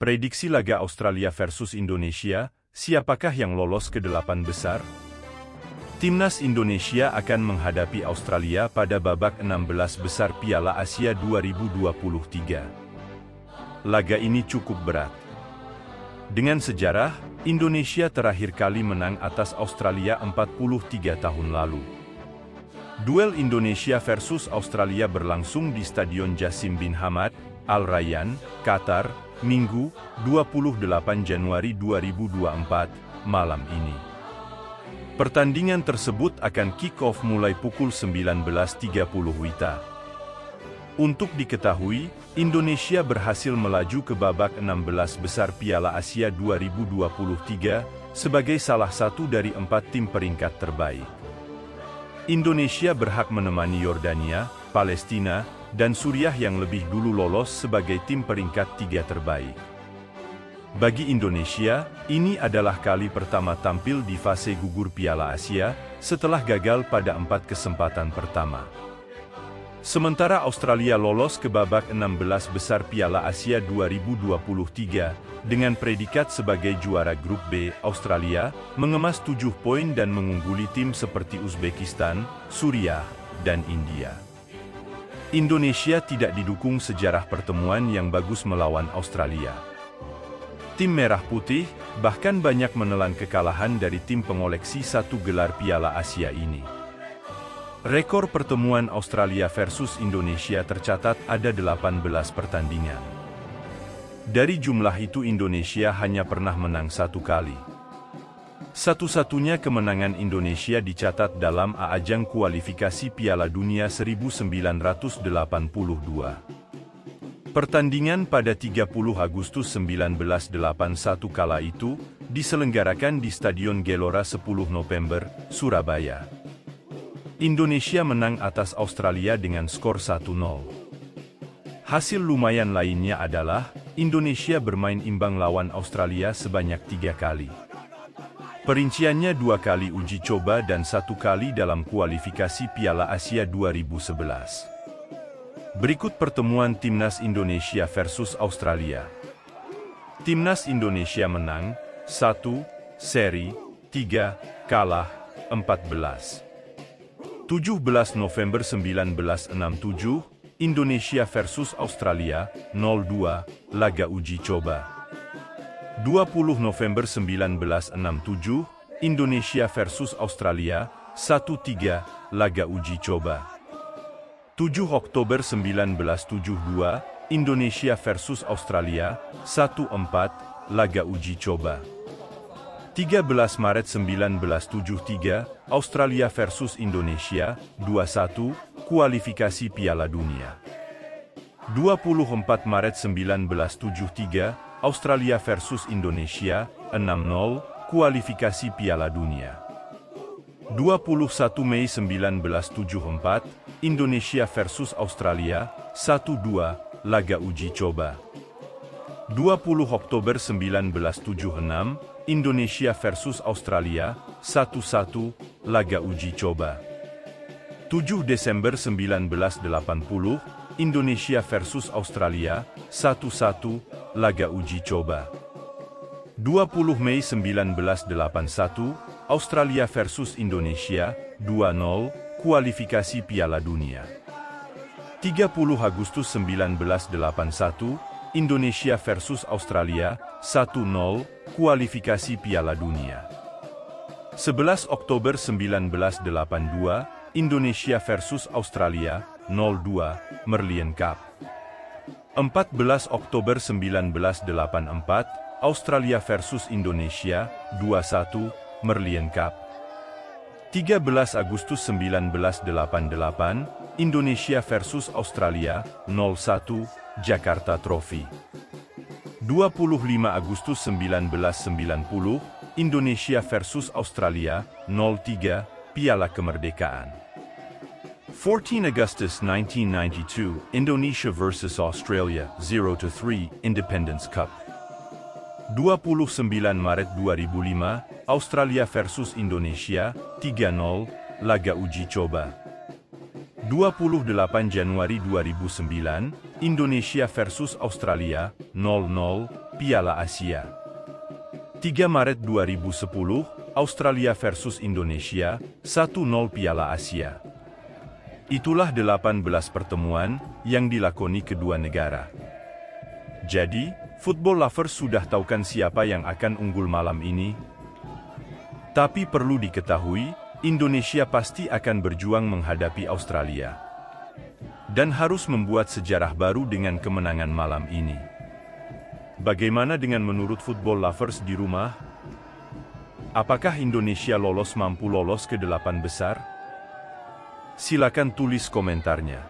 Prediksi laga Australia versus Indonesia, siapakah yang lolos ke 8 besar? Timnas Indonesia akan menghadapi Australia pada babak 16 besar Piala Asia 2023. Laga ini cukup berat. Dengan sejarah, Indonesia terakhir kali menang atas Australia 43 tahun lalu. Duel Indonesia versus Australia berlangsung di Stadion Jassim bin Hamad, Al Rayyan, Qatar, Minggu, 28 Januari 2024, malam ini. Pertandingan tersebut akan kick-off mulai pukul 19.30 WITA. Untuk diketahui, Indonesia berhasil melaju ke babak 16 besar Piala Asia 2023 sebagai salah satu dari 4 tim peringkat terbaik. Indonesia berhak menemani Yordania, Palestina, dan Suriah yang lebih dulu lolos sebagai tim peringkat 3 terbaik. Bagi Indonesia, ini adalah kali pertama tampil di fase gugur Piala Asia setelah gagal pada 4 kesempatan pertama. Sementara Australia lolos ke babak 16 besar Piala Asia 2023 dengan predikat sebagai juara grup B. Australia mengemas 7 poin dan mengungguli tim seperti Uzbekistan, Suriah, dan India. Indonesia tidak didukung sejarah pertemuan yang bagus melawan Australia. Tim Merah Putih bahkan banyak menelan kekalahan dari tim pengoleksi 1 gelar Piala Asia ini. Rekor pertemuan Australia versus Indonesia tercatat ada 18 pertandingan. Dari jumlah itu Indonesia hanya pernah menang 1 kali. Satu-satunya kemenangan Indonesia dicatat dalam ajang kualifikasi Piala Dunia 1982. Pertandingan pada 30 Agustus 1981 kala itu diselenggarakan di Stadion Gelora 10 November, Surabaya. Indonesia menang atas Australia dengan skor 1-0. Hasil lumayan lainnya adalah Indonesia bermain imbang lawan Australia sebanyak 3 kali. Perinciannya 2 kali uji coba dan 1 kali dalam kualifikasi Piala Asia 2011. Berikut pertemuan Timnas Indonesia versus Australia. Timnas Indonesia menang 1, seri 3, kalah 14. 17 November 1967, Indonesia versus Australia 0-2, laga uji coba. 20 November 1967, Indonesia versus Australia 1-3, laga uji coba. 7 Oktober 1972, Indonesia versus Australia 1-4, laga uji coba. 13 Maret 1973, Australia versus Indonesia 2-1, kualifikasi Piala Dunia. 24 Maret 1973, Australia versus Indonesia 6-0, kualifikasi Piala Dunia. 21 Mei 1974, Indonesia versus Australia 1-2, laga uji coba. 20 Oktober 1976, Indonesia versus Australia 1-1, laga uji coba. 7 Desember 1980, Indonesia versus Australia 1-1, laga uji coba. 20 Mei 1981, Australia versus Indonesia 2-0, kualifikasi Piala Dunia. 30 Agustus 1981, Indonesia versus Australia 1-0, kualifikasi Piala Dunia. 11 Oktober 1982, Indonesia versus Australia 0-2, Merlion Cup. 14 Oktober 1984, Australia versus Indonesia 2-1, Merlion Cup. 13 Agustus 1988, Indonesia versus Australia 0-1, Jakarta Trophy. 25 Agustus 1990, Indonesia versus Australia 0-3, Piala Kemerdekaan. 14 Augustus 1992, Indonesia versus Australia 0-3, Independence Cup. 29 Maret 2005, Australia versus Indonesia 3-0, laga uji coba. 28 Januari 2009, Indonesia versus Australia 0-0, Piala Asia. 3 Maret 2010, Australia versus Indonesia, 1-0 Piala Asia. Itulah 18 pertemuan yang dilakoni kedua negara. Jadi, football lovers sudah tahu kan siapa yang akan unggul malam ini? Tapi perlu diketahui, Indonesia pasti akan berjuang menghadapi Australia. Dan harus membuat sejarah baru dengan kemenangan malam ini. Bagaimana dengan menurut football lovers di rumah? Apakah Indonesia mampu lolos ke 8 besar? Silakan tulis komentarnya.